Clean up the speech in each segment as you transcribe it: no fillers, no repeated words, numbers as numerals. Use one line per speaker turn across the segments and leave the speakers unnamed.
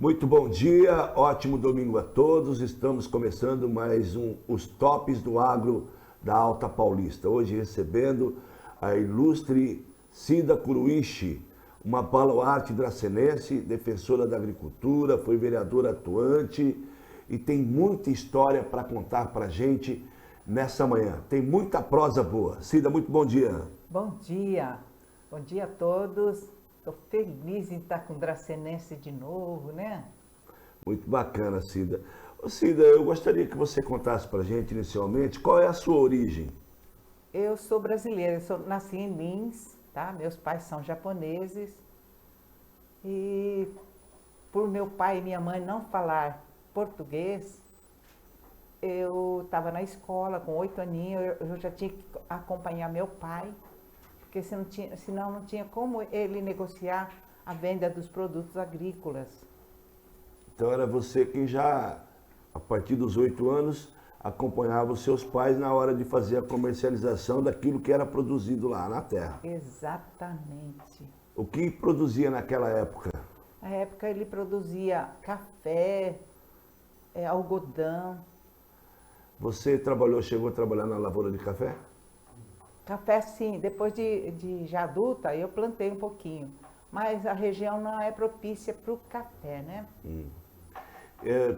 Muito bom dia, ótimo domingo a todos. Estamos começando mais os tops do agro da Alta Paulista. Hoje recebendo a ilustre Cida Curuíche, uma baluarte dracenense, defensora da agricultura, foi vereadora atuante e tem muita história para contar para a gente nessa manhã. Tem muita prosa boa. Cida, muito bom dia.
Bom dia a todos. Estou feliz em estar com o Dracenense de novo, né?
Muito bacana, Cida. Ô, Cida, eu gostaria que você contasse para a gente inicialmente qual é a sua origem.
Eu sou brasileira, nasci em Lins, tá? Meus pais são japoneses e por meu pai e minha mãe não falar português, eu estava na escola com 8 aninhos, eu já tinha que acompanhar meu pai, porque senão não tinha como ele negociar a venda dos produtos agrícolas.
Então era você quem já, a partir dos 8 anos, acompanhava os seus pais na hora de fazer a comercialização daquilo que era produzido lá na terra.
Exatamente.
O que produzia naquela época?
Na época ele produzia café, algodão.
Você chegou a trabalhar na lavoura de café?
Café sim, depois de já adulta eu plantei um pouquinho, mas a região não é propícia para o café, né?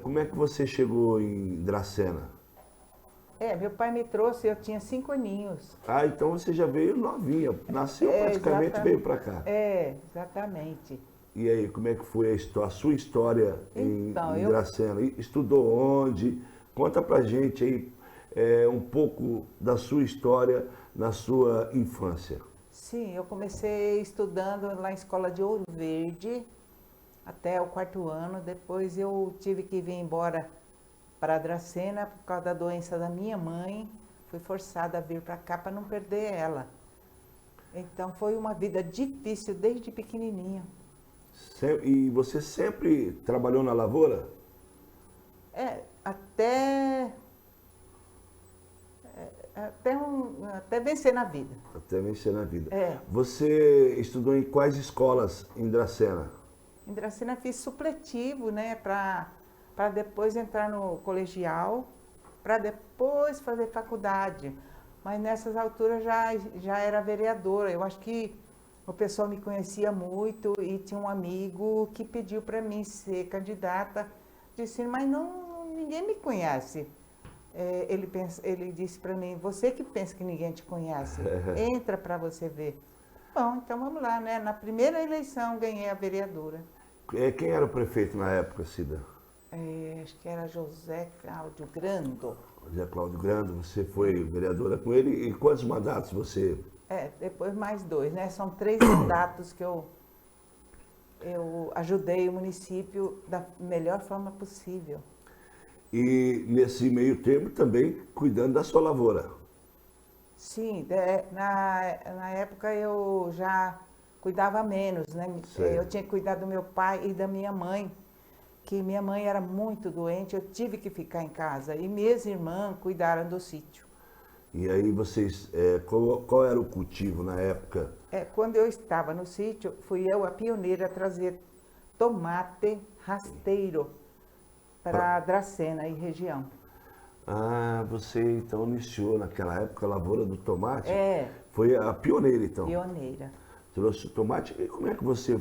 Como é que você chegou em Dracena?
Meu pai me trouxe, eu tinha 5 aninhos.
Ah, então você já veio novinha, nasceu praticamente e veio para cá.
Exatamente.
E aí, como é que foi a sua história em Dracena? Estudou onde? Conta pra gente aí um pouco da sua história na sua infância.
Sim, eu comecei estudando lá na escola de Ouro Verde até o 4º ano. Depois eu tive que vir embora para Dracena por causa da doença da minha mãe. Fui forçada a vir para cá para não perder ela. Então foi uma vida difícil desde pequenininha.
E você sempre trabalhou na lavoura?
Até vencer na vida.
Até vencer na vida.
É.
Você estudou em quais escolas em Dracena?
Em Dracena fiz supletivo, né, para depois entrar no colegial, para depois fazer faculdade. Mas nessas alturas já era vereadora. Eu acho que o pessoal me conhecia muito e tinha um amigo que pediu para mim ser candidata. Disse, mas ninguém me conhece. Ele disse para mim, você que pensa que ninguém te conhece, entra para você ver. Bom, então vamos lá, né? Na primeira eleição ganhei a vereadora.
Quem era o prefeito na época, Cida?
Acho que era José Cláudio Grando.
José Cláudio Grando, você foi vereadora com ele. E quantos mandatos você...
Depois mais 2, né? São 3 mandatos que eu ajudei o município da melhor forma possível.
E nesse meio tempo também cuidando da sua lavoura.
Sim, na época eu já cuidava menos, né?
Certo.
Eu tinha que cuidar do meu pai e da minha mãe, que minha mãe era muito doente, eu tive que ficar em casa. E minhas irmãs cuidaram do sítio.
E aí vocês, qual era o cultivo na época?
Quando eu estava no sítio, fui eu a pioneira a trazer tomate rasteiro para Dracena e região.
Ah, você então iniciou naquela época a lavoura do tomate? Foi a pioneira então?
Pioneira.
Trouxe o tomate. E como é que você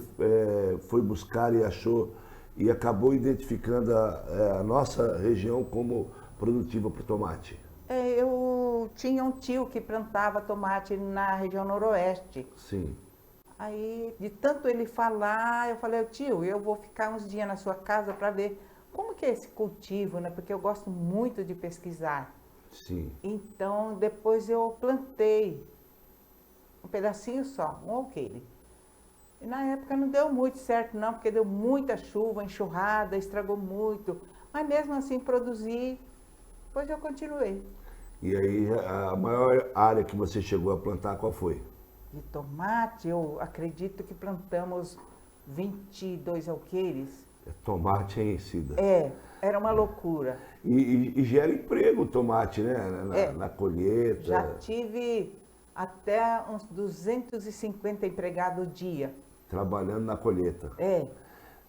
foi buscar e achou e acabou identificando a nossa região como produtiva para o tomate?
Eu tinha um tio que plantava tomate na região noroeste.
Sim.
Aí, de tanto ele falar, eu falei, tio, eu vou ficar uns dias na sua casa para ver como que é esse cultivo, né? Porque eu gosto muito de pesquisar.
Sim.
Então, depois eu plantei um pedacinho só, um alqueire. E na época não deu muito certo não, porque deu muita chuva, enxurrada, estragou muito. Mas mesmo assim produzi, depois eu continuei.
E aí a maior área que você chegou a plantar, qual foi?
De tomate, eu acredito que plantamos 22 alqueires.
Tomate, hein, Cida?
Era uma loucura.
E gera emprego o tomate, né? Na colheita.
Já tive até uns 250 empregados dia.
Trabalhando na colheita.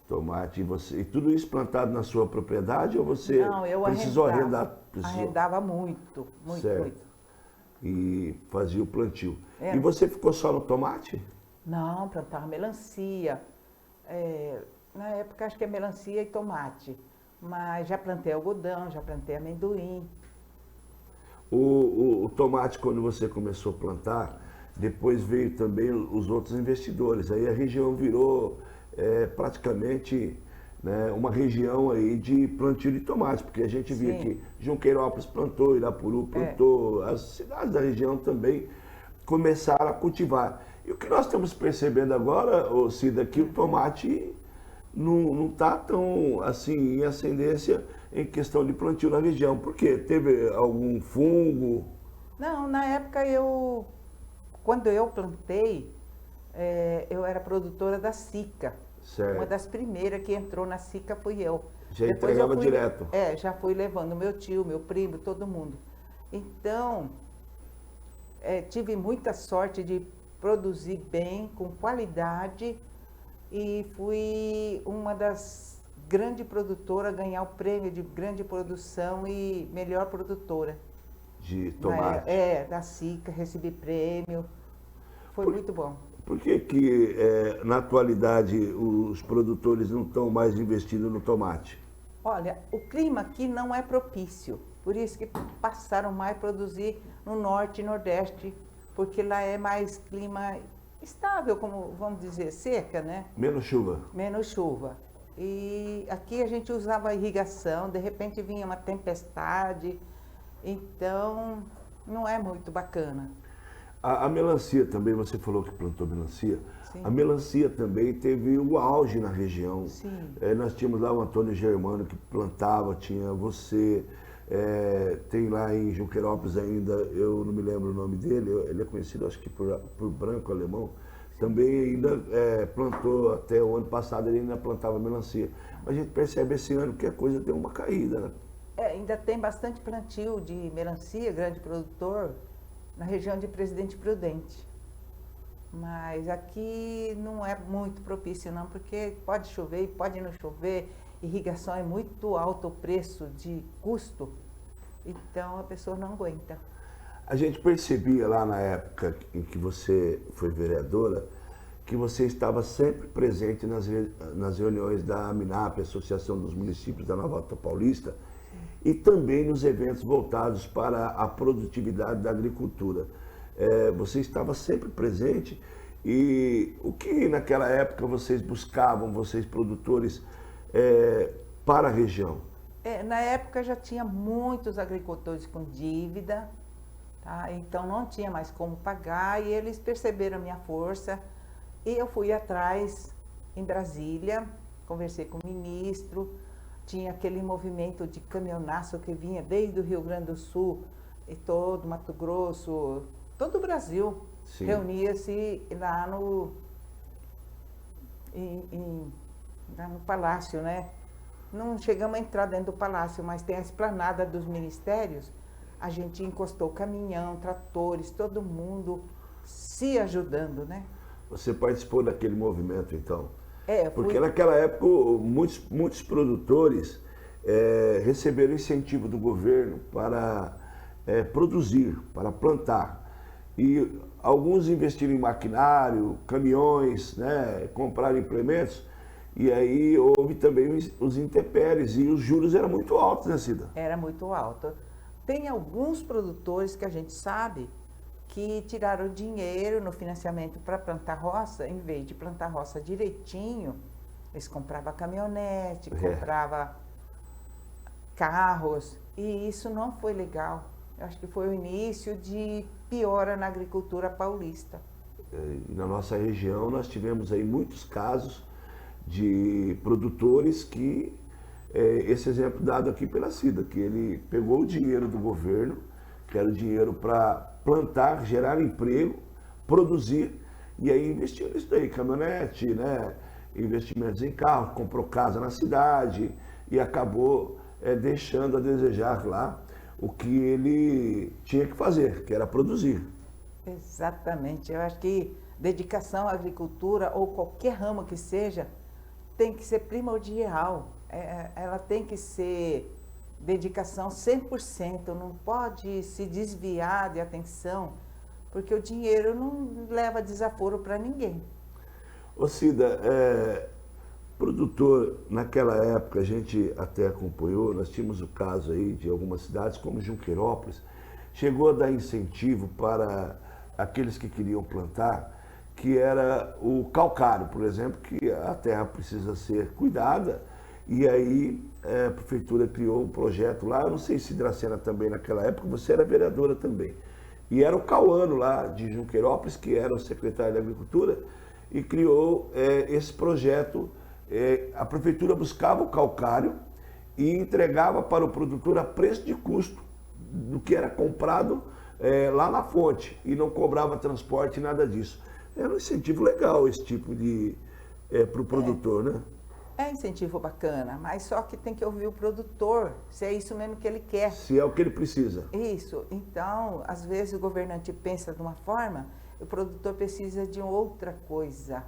Tomate, e tudo isso plantado na sua propriedade ou você
Não, eu
precisou
arrendava.
arrendar?
Arrendava muito, muito,
Certo.
muito.
E fazia o plantio.
É.
E você ficou só no tomate?
Não, plantava melancia. Na época acho que é melancia e tomate. Mas já plantei algodão, já plantei amendoim.
O tomate, quando você começou a plantar, depois veio também os outros investidores. Aí a região virou praticamente, né, uma região aí de plantio de tomate, porque a gente via
Sim.
que Junqueirópolis plantou, Irapuru plantou, as cidades da região também começaram a cultivar. E o que nós estamos percebendo agora, ô Cida, que o tomate não está tão assim em ascendência em questão de plantio na região. Por quê? Teve algum fungo?
Não, na época quando eu plantei, eu era produtora da Sica.
Certo.
Uma das primeiras que entrou na Sica fui eu.
Já
Depois
entregava
eu fui,
direto?
Já fui levando meu tio, meu primo, todo mundo. Então, tive muita sorte de produzir bem, com qualidade, e fui uma das grandes produtoras a ganhar o prêmio de grande produção e melhor produtora.
De tomate?
Da Sica, recebi prêmio, foi muito bom.
Por que na atualidade os produtores não estão mais investindo no tomate?
Olha, o clima aqui não é propício, por isso que passaram mais a produzir no norte e nordeste, porque lá é mais clima estável, como vamos dizer, seca, né?
Menos chuva?
Menos chuva. E aqui a gente usava irrigação, de repente vinha uma tempestade, então não é muito bacana.
A melancia também, você falou que plantou melancia.
Sim.
A melancia também teve o auge na região.
Sim.
Nós tínhamos lá o Antônio Germano que plantava, tinha você, tem lá em Junqueirópolis ainda, eu não me lembro o nome dele, ele é conhecido acho que por Branco Alemão, também ainda plantou, até o ano passado ele ainda plantava melancia. Mas a gente percebe esse ano que a coisa deu uma caída, né?
Ainda tem bastante plantio de melancia, grande produtor, na região de Presidente Prudente. Mas aqui não é muito propício não, porque pode chover e pode não chover, irrigação é muito alto o preço de custo, então a pessoa não aguenta.
A gente percebia lá na época em que você foi vereadora, que você estava sempre presente nas reuniões da AMINAP, Associação dos Municípios da Nova Alta Paulista, e também nos eventos voltados para a produtividade da agricultura. Você estava sempre presente e o que naquela época vocês buscavam, vocês produtores, para a região?
Na época já tinha muitos agricultores com dívida, tá? Então não tinha mais como pagar e eles perceberam a minha força e eu fui atrás em Brasília, conversei com o ministro. Tinha aquele movimento de caminhonaço que vinha desde o Rio Grande do Sul e todo Mato Grosso, todo o Brasil.
Sim.
Reunia-se lá no palácio, né? Não chegamos a entrar dentro do palácio, mas tem a esplanada dos ministérios. A gente encostou caminhão, tratores, todo mundo se ajudando, né?
Você participou daquele movimento, então? Porque
fui...
naquela época muitos produtores receberam incentivo do governo para produzir, para plantar. E alguns investiram em maquinário, caminhões, né, compraram implementos, e aí houve também os intempéries, e os juros eram muito altos, né, Cida?
Era muito alto. Tem alguns produtores que a gente sabe que tiraram dinheiro no financiamento para plantar roça, em vez de plantar roça direitinho, eles compravam caminhonete, compravam carros, e isso não foi legal. Eu acho que foi o início de piora na agricultura paulista.
Na nossa região nós tivemos aí muitos casos de produtores que, esse exemplo dado aqui pela Cida, que ele pegou o dinheiro do governo, que era o dinheiro para plantar, gerar emprego, produzir, e aí investiu nisso daí, caminhonete, né, investimentos em carro, comprou casa na cidade e acabou deixando a desejar lá o que ele tinha que fazer, que era produzir.
Exatamente, eu acho que dedicação à agricultura ou qualquer ramo que seja, tem que ser primordial, ela tem que ser dedicação 100%, não pode se desviar de atenção, porque o dinheiro não leva desaforo para ninguém.
Ô Cida, produtor, naquela época a gente até acompanhou, nós tínhamos o caso aí de algumas cidades como Junqueirópolis, chegou a dar incentivo para aqueles que queriam plantar, que era o calcário, por exemplo, que a terra precisa ser cuidada, e aí a prefeitura criou um projeto lá, eu não sei se Dracena também naquela época, você era vereadora também, e era o Cauano lá de Junqueirópolis, que era o secretário da Agricultura, e criou esse projeto. A prefeitura buscava o calcário e entregava para o produtor a preço de custo do que era comprado lá na fonte, e não cobrava transporte, nada disso. Era um incentivo legal esse tipo de para o produtor, né?
É incentivo bacana, mas só que tem que ouvir o produtor, se é isso mesmo que ele quer.
Se é o que ele precisa.
Isso. Então, às vezes o governante pensa de uma forma, o produtor precisa de outra coisa.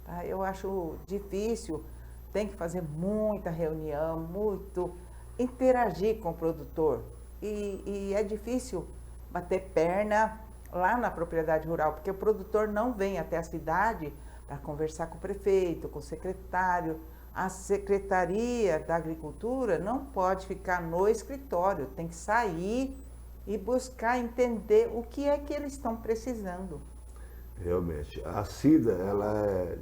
Tá? Eu acho difícil, tem que fazer muita reunião, muito interagir com o produtor. E é difícil bater perna lá na propriedade rural, porque o produtor não vem até a cidade para conversar com o prefeito, com o secretário. A Secretaria da Agricultura não pode ficar no escritório, tem que sair e buscar entender o que é que eles estão precisando.
Realmente. A Cida, ela é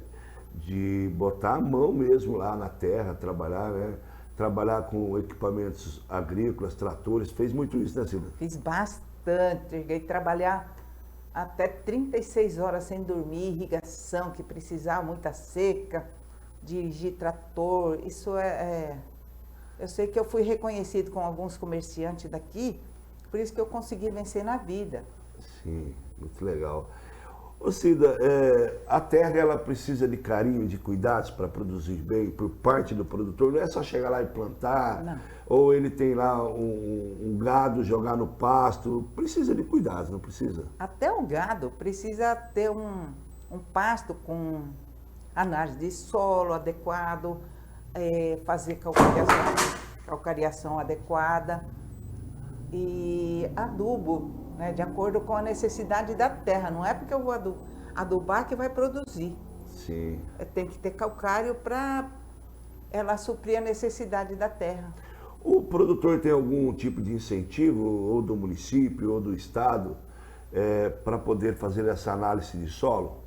de botar a mão mesmo lá na terra, trabalhar, né? Trabalhar com equipamentos agrícolas, tratores, fez muito isso, né, Cida?
Fiz bastante, cheguei a trabalhar até 36 horas sem dormir, irrigação que precisava, muita seca, dirigir trator, eu sei que eu fui reconhecido com alguns comerciantes daqui, por isso que eu consegui vencer na vida.
Sim, muito legal. Ô Cida, a terra ela precisa de carinho, de cuidados para produzir bem por parte do produtor, não é só chegar lá e plantar,
Não.
ou ele tem lá um gado, jogar no pasto, precisa de cuidados, não precisa?
Até o gado precisa ter um pasto com análise de solo adequado, fazer calcariação adequada e adubo, né, de acordo com a necessidade da terra. Não é porque eu vou adubar que vai produzir.
Sim.
Tem que ter calcário para ela suprir a necessidade da terra.
O produtor tem algum tipo de incentivo, ou do município, ou do estado, para poder fazer essa análise de solo?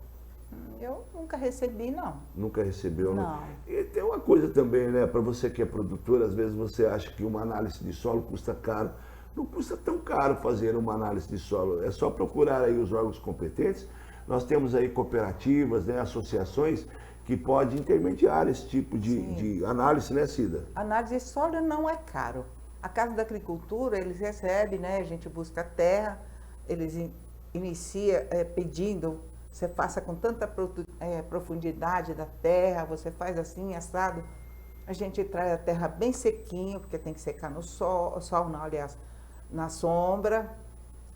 Eu nunca recebi, não.
Nunca recebeu, né?
Não.
E tem uma coisa também, né? Para você que é produtor, às vezes você acha que uma análise de solo custa caro. Não custa tão caro fazer uma análise de solo. É só procurar aí os órgãos competentes. Nós temos aí cooperativas, né, associações que podem intermediar esse tipo de análise, né, Cida?
Análise de solo não é caro. A Casa da Agricultura, eles recebem, né? A gente busca terra, eles iniciam pedindo, você faça com tanta profundidade da terra, você faz assim, assado. A gente traz a terra bem sequinho, porque tem que secar no sol não, aliás, na sombra.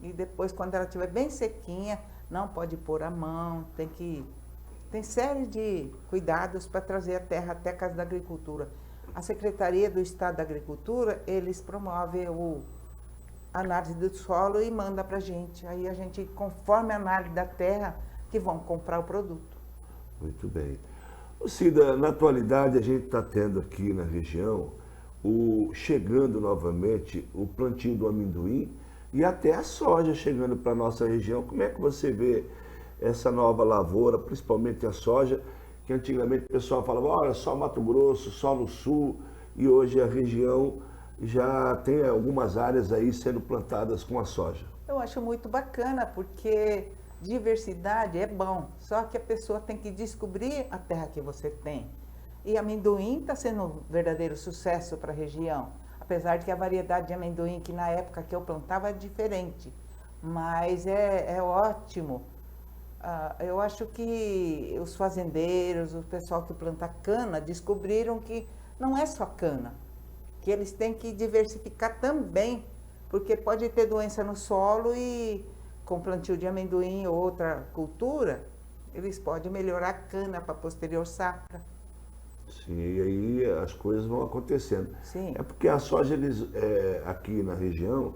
E depois, quando ela estiver bem sequinha, não pode pôr a mão, tem série de cuidados para trazer a terra até a Casa da Agricultura. A Secretaria do Estado da Agricultura, eles promovem a análise do solo e manda para a gente. Aí a gente, conforme a análise da terra, que vão comprar o produto.
Muito bem. Ô Cida, na atualidade a gente está tendo aqui na região, chegando novamente o plantio do amendoim e até a soja chegando para a nossa região. Como é que você vê essa nova lavoura, principalmente a soja, que antigamente o pessoal falava, olha, só Mato Grosso, só no sul, e hoje a região já tem algumas áreas aí sendo plantadas com a soja?
Eu acho muito bacana, porque diversidade é bom, só que a pessoa tem que descobrir a terra que você tem. E amendoim está sendo um verdadeiro sucesso para a região, apesar de que a variedade de amendoim que na época que eu plantava é diferente, mas é ótimo. Eu acho que os fazendeiros, o pessoal que planta cana, descobriram que não é só cana, que eles têm que diversificar também, porque pode ter doença no solo e com plantio de amendoim ou outra cultura, eles podem melhorar a cana para a posterior safra.
Sim, e aí as coisas vão acontecendo.
Sim.
É porque a soja, aqui na região,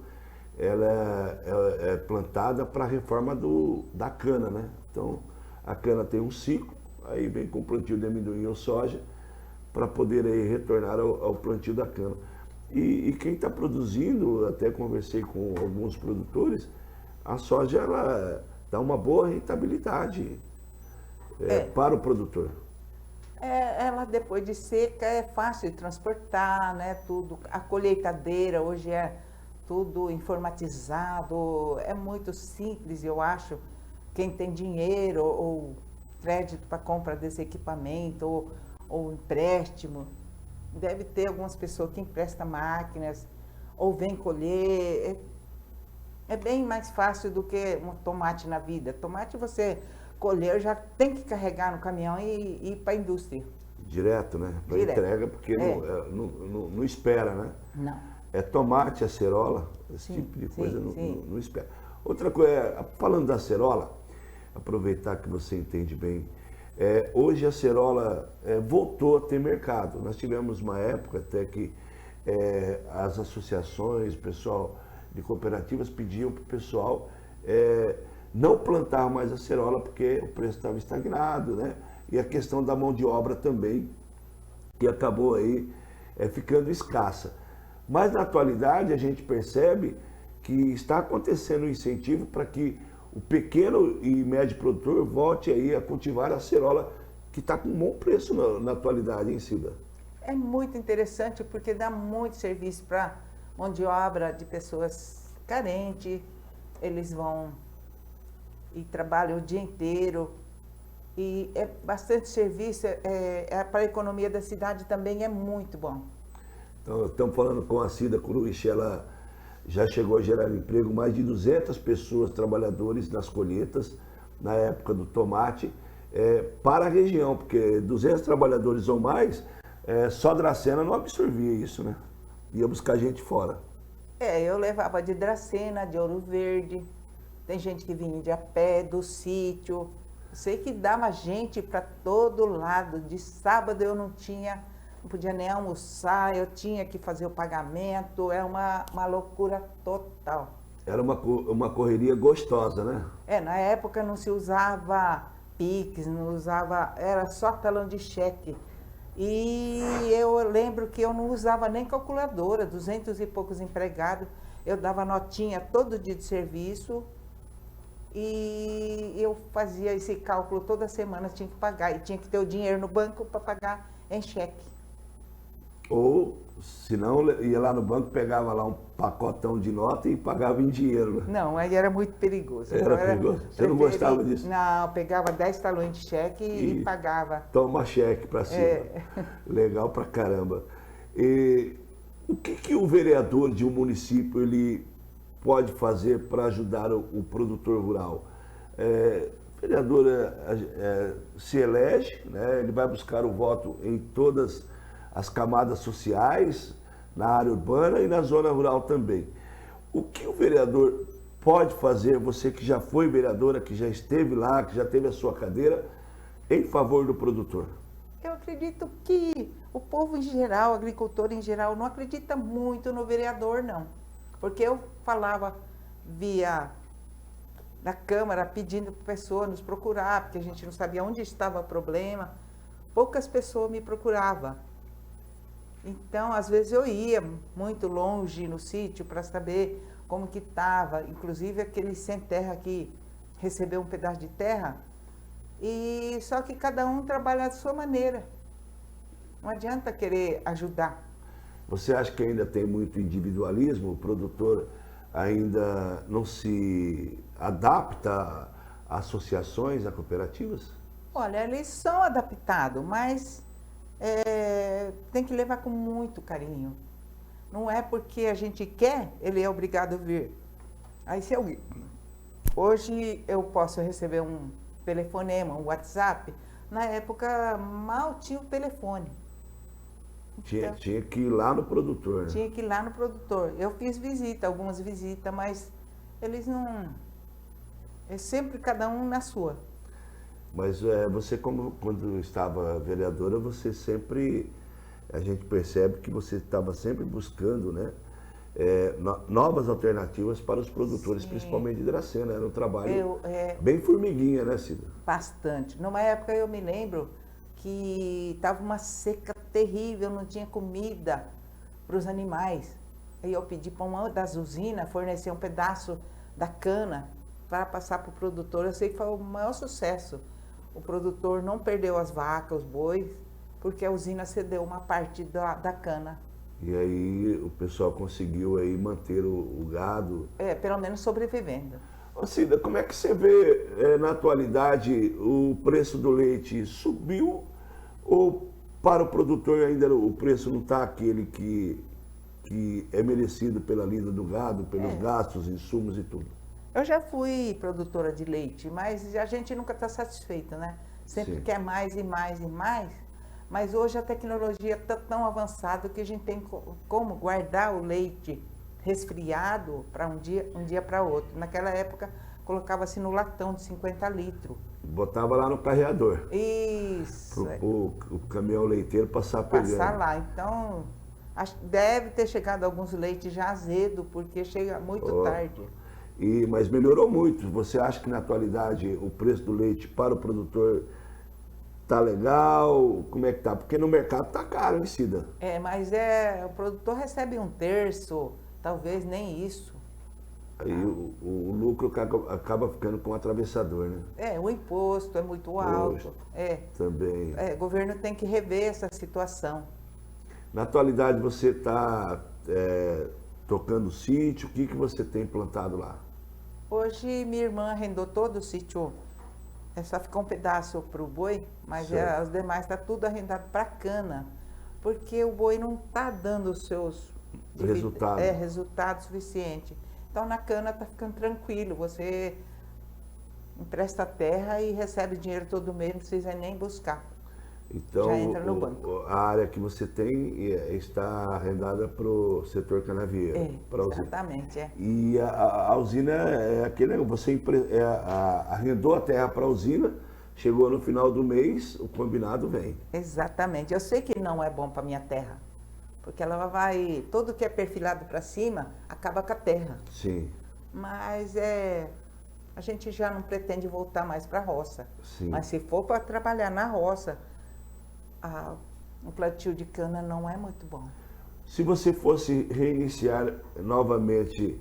ela é plantada para a reforma da cana, né? Então, a cana tem um ciclo, aí vem com o plantio de amendoim ou soja, para poder aí retornar ao plantio da cana. E quem está produzindo, até conversei com alguns produtores, a soja ela dá uma boa rentabilidade
É,
para o produtor.
ela depois de seca é fácil de transportar, né? Tudo, a colheitadeira hoje é tudo informatizado, é muito simples, eu acho. Quem tem dinheiro ou crédito para compra desse equipamento ou empréstimo, deve ter algumas pessoas que emprestam máquinas ou vêm colher. É bem mais fácil do que um tomate na vida. Tomate você colher já tem que carregar no caminhão e ir para a indústria.
Direto, né? Para
Direto.
entrega, porque
É.
não espera, né?
Não.
É tomate, acerola, esse
Sim,
tipo de coisa
sim, sim.
não espera. Outra coisa, falando da acerola, aproveitar que você entende bem, hoje a acerola voltou a ter mercado. Nós tivemos uma época até que as associações, o pessoal de cooperativas pediam para o pessoal não plantar mais acerola porque o preço estava estagnado, né? E a questão da mão de obra também, que acabou aí ficando escassa. Mas na atualidade a gente percebe que está acontecendo um incentivo para que o pequeno e médio produtor volte aí a cultivar a acerola, que está com um bom preço na atualidade, hein, Silvia?
É muito interessante porque dá muito serviço para mão de obra de pessoas carentes. Eles vão e trabalham o dia inteiro. E é bastante serviço, para a economia da cidade também é muito bom.
Então, estamos falando com a Cida Curuíche, ela já chegou a gerar emprego, mais de 200 pessoas, trabalhadores nas colheitas, na época do tomate, para a região, porque 200 trabalhadores ou mais, só Dracena não absorvia isso, né? Ia buscar gente fora.
Eu levava de Dracena, de Ouro Verde, tem gente que vinha de a pé, do sítio. Sei que dava gente para todo lado. De sábado eu não podia nem almoçar, eu tinha que fazer o pagamento, é uma loucura total.
Era uma correria gostosa, né?
Na época não se usava Pix, não usava, era só talão de cheque. E eu lembro que eu não usava nem calculadora, 200 e poucos empregados, eu dava notinha todo dia de serviço e eu fazia esse cálculo toda semana, tinha que pagar, e tinha que ter o dinheiro no banco para pagar em cheque.
Ou, se não, ia lá no banco, pegava lá um pacotão de nota e pagava em dinheiro. Né?
Não, aí era muito perigoso.
Era perigoso? Você não gostava disso?
Não, pegava 10 talões de cheque e pagava.
Toma cheque para cima. Legal pra caramba. E o que o vereador de um município ele pode fazer para ajudar o produtor rural? O vereador se elege, né? Ele vai buscar o voto em todas as camadas sociais, na área urbana e na zona rural também. O que o vereador pode fazer, você que já foi vereadora, que já esteve lá, que já teve a sua cadeira, em favor do produtor?
Eu acredito que o povo em geral, o agricultor em geral, não acredita muito no vereador, não. Porque eu falava via na Câmara pedindo para a pessoa nos procurar, porque a gente não sabia onde estava o problema. Poucas pessoas me procuravam. Então, às vezes eu ia muito longe no sítio para saber como que estava. Inclusive aquele sem terra que recebeu um pedaço de terra. E só que cada um trabalha da sua maneira. Não adianta querer ajudar.
Você acha que ainda tem muito individualismo? O produtor ainda não se adapta a associações, a cooperativas?
Olha, eles são adaptados, mas tem que levar com muito carinho. Não é porque a gente quer, ele é obrigado a vir. Aí se alguém... Hoje eu posso receber um telefonema, um WhatsApp. Na época mal tinha o telefone.
Tinha que ir lá no produtor. Né?
Tinha que ir lá no produtor. Eu fiz algumas visitas, mas eles não... É sempre cada um na sua.
Mas você, como quando estava vereadora, você sempre, a gente percebe que você estava sempre buscando, né, novas alternativas para os produtores,
Sim.
principalmente de Dracena. Era um trabalho
Eu,
bem formiguinha, né, Cida?
bastante. Numa época eu me lembro que estava uma seca terrível, não tinha comida para os animais. Aí eu pedi para uma das usinas fornecer um pedaço da cana para passar para o produtor. Eu sei que foi o maior sucesso. O produtor não perdeu as vacas, os bois, porque a usina cedeu uma parte da cana.
E aí o pessoal conseguiu aí manter o gado.
Pelo menos sobrevivendo.
Ô Cida, como é que você vê na atualidade o preço do leite? Subiu ou para o produtor ainda o preço não está aquele que é merecido pela lida do gado, pelos gastos, insumos e tudo?
Eu já fui produtora de leite, mas a gente nunca está satisfeito, né? Sempre
Sim.
quer mais e mais e mais. Mas hoje a tecnologia está tão avançada que a gente tem como guardar o leite resfriado para um dia para outro. Naquela época colocava-se no latão de 50 litros.
Botava lá no carreador.
Isso.
O caminhão leiteiro passar pegando.
Passar lá. Então, deve ter chegado alguns leites já azedo, porque chega muito tarde.
Mas melhorou muito. Você acha que na atualidade o preço do leite para o produtor tá legal? Como é que tá? Porque no mercado tá caro, hein, Cida?
Mas o produtor recebe 1/3, talvez nem isso.
Aí o lucro acaba ficando com o atravessador, né?
O imposto é muito alto.
Também.
O governo tem que rever essa situação.
Na atualidade você está tocando sítio, o que você tem plantado lá?
Hoje minha irmã arrendou todo o sítio. Só ficou um pedaço para o boi, mas os demais está tudo arrendado para cana. Porque o boi não está dando os seus resultado suficiente. Então na cana está ficando tranquilo. Você empresta a terra e recebe dinheiro todo mês, não precisa nem buscar.
Então,
já entra no banco.
A área que você tem está arrendada para o setor canavieiro.
Exatamente,
E a usina é aquele, você arrendou a terra para a usina, chegou no final do mês, o combinado vem.
Exatamente. Eu sei que não é bom para minha terra, porque ela vai, tudo que é perfilado para cima, acaba com a terra.
Sim.
Mas a gente já não pretende voltar mais para a roça.
Sim.
Mas se for para trabalhar na roça, o plantio de cana não é muito bom.
Se você fosse reiniciar novamente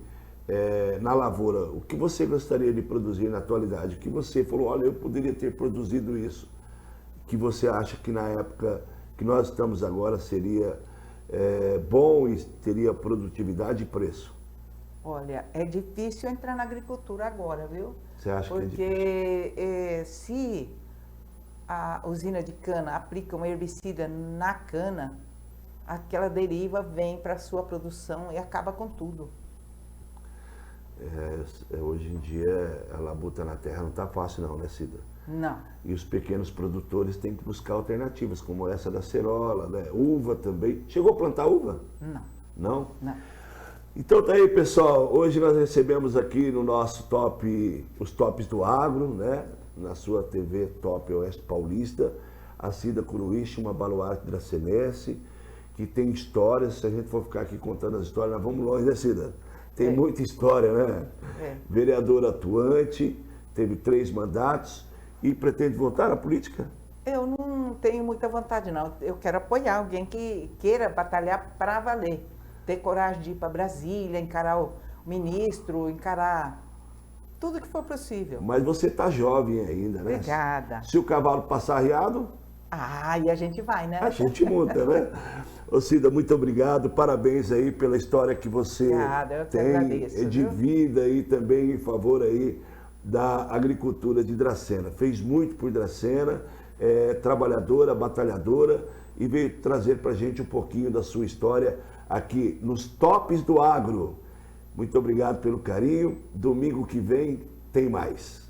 na lavoura, o que você gostaria de produzir na atualidade? O que você falou, olha, eu poderia ter produzido isso. Que você acha que na época que nós estamos agora seria bom e teria produtividade e preço?
Olha, é difícil entrar na agricultura agora, viu?
Você acha que é difícil?
Porque se a usina de cana aplica um herbicida na cana, aquela deriva vem para a sua produção e acaba com tudo.
Hoje em dia a labuta na terra não está fácil não, né, Cida?
Não.
E os pequenos produtores têm que buscar alternativas, como essa da cerola, né? Uva também. Chegou a plantar uva?
Não.
Não?
Não.
Então tá aí, pessoal. Hoje nós recebemos aqui no nosso top, os tops do agro, né? Na sua TV Top Oeste Paulista, a Cida Curuíche, uma baluarte dracenense, que tem histórias. Se a gente for ficar aqui contando as histórias, nós vamos longe, né, Cida? Tem muita história, né? Vereadora atuante, teve 3 mandatos e pretende voltar à política?
Eu não tenho muita vontade, não. Eu quero apoiar alguém que queira batalhar para valer. Ter coragem de ir para Brasília, encarar o ministro, encarar tudo que for possível.
Mas você está jovem ainda, né?
Obrigada.
Se o cavalo passar arriado...
e a gente vai, né?
A gente monta, né? Ô Cida, muito obrigado. Parabéns aí pela história que você tem
agradeço,
de vida e também em favor aí da agricultura de Dracena. Fez muito por Dracena, trabalhadora, batalhadora, e veio trazer para a gente um pouquinho da sua história aqui nos Tops do Agro. Muito obrigado pelo carinho. Domingo que vem tem mais.